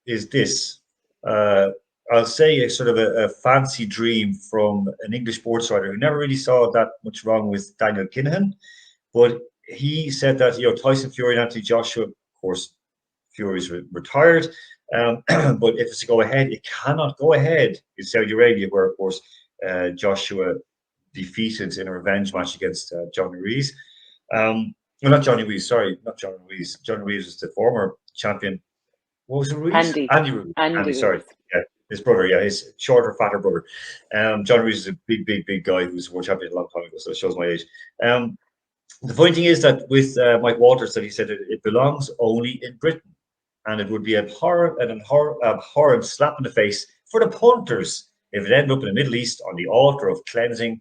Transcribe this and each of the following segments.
is this. Uh, I'll say a sort of a fancy dream from an English sports writer who never really saw that much wrong with Daniel Kinahan, but he said that Tyson Fury and Anthony Joshua, of course, Fury's retired, but if it's to go ahead, it cannot go ahead in Saudi Arabia, where of course Joshua defeated in a revenge match against Johnny Ruiz. Well, not Johnny Ruiz, sorry, not Johnny Ruiz. Johnny Ruiz was the former champion. What was it, Ruiz? Andy. Andy Ruiz. Andy sorry. Ruiz. Yeah, his brother, yeah, his shorter, fatter brother. John Ruiz is a big guy who was world champion a long time ago, so it shows my age. The funny thing is that with Mike Walters, that he said it belongs only in Britain, and it would be an abhorrent slap in the face for the punters if it ended up in the Middle East on the altar of cleansing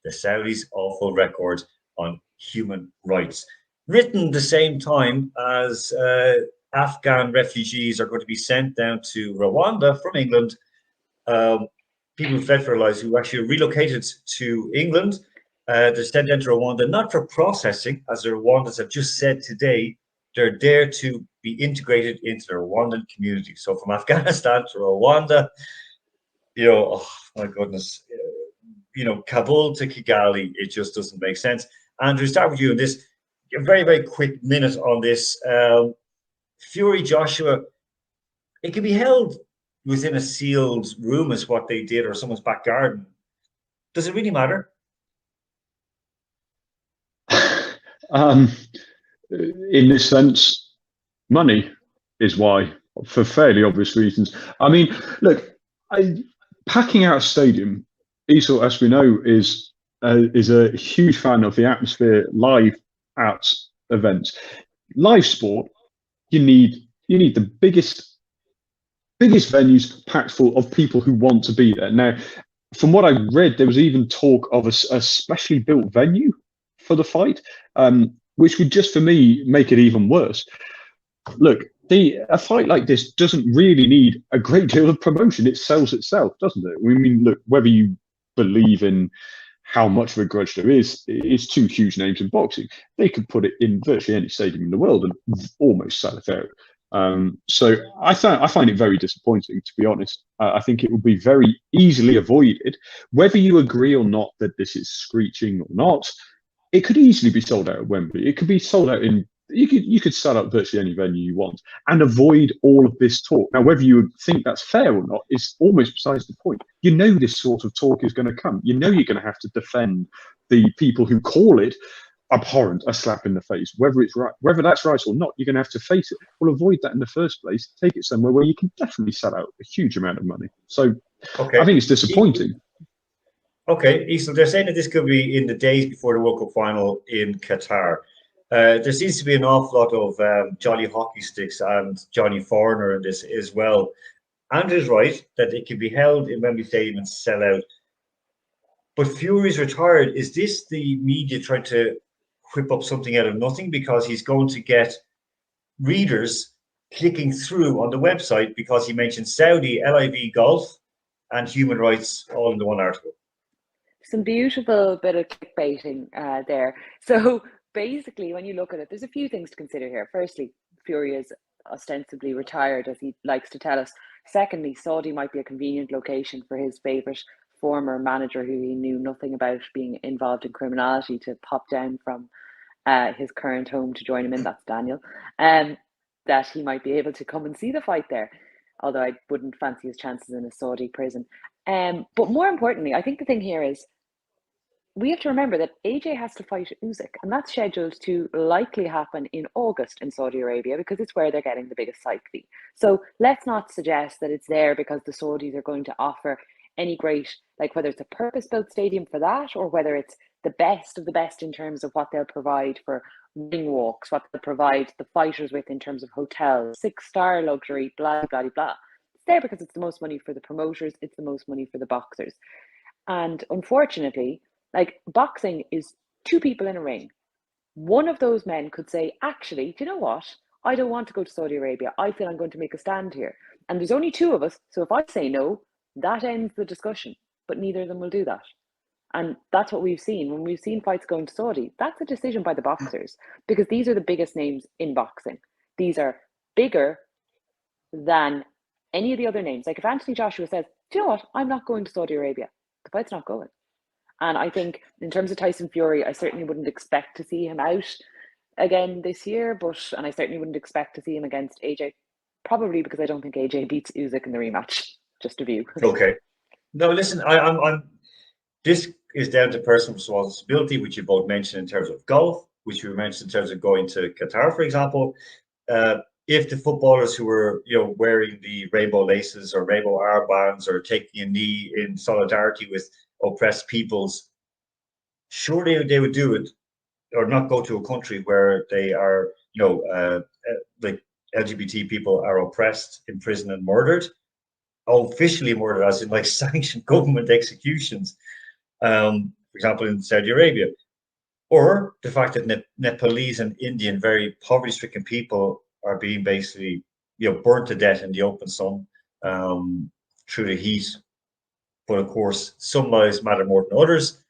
the Saudis' awful record on human rights. Written the same time as Afghan refugees are going to be sent down to Rwanda from England. People who fled for their lives, who actually relocated to England, they're sent down to Rwanda, not for processing, as the Rwandans have just said today. They're there to be integrated into the Rwandan community. So from Afghanistan to Rwanda, oh my goodness, Kabul to Kigali, it just doesn't make sense. And to start with you in this, a very, very quick minute on this. Fury Joshua, it can be held within a sealed room as what they did, or someone's back garden. Does it really matter? In this sense, money is why, for fairly obvious reasons. I mean, look, packing out a stadium, Esau, as we know, is a huge fan of the atmosphere, live out events. Live sport, you need the biggest venues packed full of people who want to be there. Now, from what I read, there was even talk of a specially built venue for the fight, which would just, for me, make it even worse. Look, a fight like this doesn't really need a great deal of promotion. It sells itself, doesn't it? I mean, look, whether you believe in how much of a grudge there is, it's two huge names in boxing. They could put it in virtually any stadium in the world and almost sell it out. So I find it very disappointing, to be honest. I think it would be very easily avoided. Whether you agree or not that this is screeching or not, it could easily be sold out at Wembley. It could be sold out in. You could sell out virtually any venue you want and avoid all of this talk. Now, whether you think that's fair or not is almost besides the point. You know this sort of talk is going to come. You know you're going to have to defend the people who call it abhorrent, a slap in the face. Whether it's right, whether that's right or not, you're going to have to face it. Well, avoid that in the first place. Take it somewhere where you can definitely sell out a huge amount of money. So, okay. I think it's disappointing. Okay, Isla, they're saying that this could be in the days before the World Cup final in Qatar. There seems to be an awful lot of jolly hockey sticks and Johnny Foreigner in this as well. Andrew's right that it can be held in Wembley Stadium and sell out. But Fury's retired. Is this the media trying to whip up something out of nothing because he's going to get readers clicking through on the website because he mentioned Saudi, LIV golf, and human rights all in the one article? Some beautiful bit of clickbaiting there. So basically, when you look at it, there's a few things to consider here. Firstly, Fury is ostensibly retired, as he likes to tell us. Secondly, Saudi might be a convenient location for his favourite former manager who he knew nothing about being involved in criminality to pop down from his current home to join him in. That's Daniel. That he might be able to come and see the fight there, although I wouldn't fancy his chances in a Saudi prison. But more importantly, I think the thing here is we have to remember that AJ has to fight Usyk, and that's scheduled to likely happen in August in Saudi Arabia because it's where they're getting the biggest site fee. So let's not suggest that it's there because the Saudis are going to offer any great, like whether it's a purpose-built stadium for that or whether it's the best of the best in terms of what they'll provide for ring walks, what they'll provide the fighters with in terms of hotels, 6-star luxury, blah, blah, blah. It's there because it's the most money for the promoters, it's the most money for the boxers. And unfortunately, like boxing is two people in a ring. One of those men could say, actually, do you know what? I don't want to go to Saudi Arabia. I feel I'm going to make a stand here. And there's only two of us. So if I say no, that ends the discussion. But neither of them will do that. And that's what we've seen. When we've seen fights going to Saudi, that's a decision by the boxers because these are the biggest names in boxing. These are bigger, than any of the other names. Like if Anthony Joshua says, do you know what, I'm not going to Saudi Arabia, the fight's not going. And I think in terms of Tyson Fury, I certainly wouldn't expect to see him out again this year, and I certainly wouldn't expect to see him against AJ, probably because I don't think AJ beats Usyk in the rematch. Just a view. Okay. No, listen, I'm. This is down to personal responsibility, which you both mentioned in terms of golf, which you mentioned in terms of going to Qatar, for example. If the footballers who were, wearing the rainbow laces or rainbow armbands or taking a knee in solidarity with oppressed peoples, surely they would do it, or not go to a country where they are, like LGBT people are oppressed, imprisoned, and murdered. Officially murdered, as in like sanctioned government executions. For example, in Saudi Arabia, or the fact that Nepalese and Indian, very poverty-stricken people, are being basically, burnt to death in the open sun through the heat. But of course, some lives matter more than others,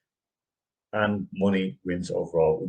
and money wins overall.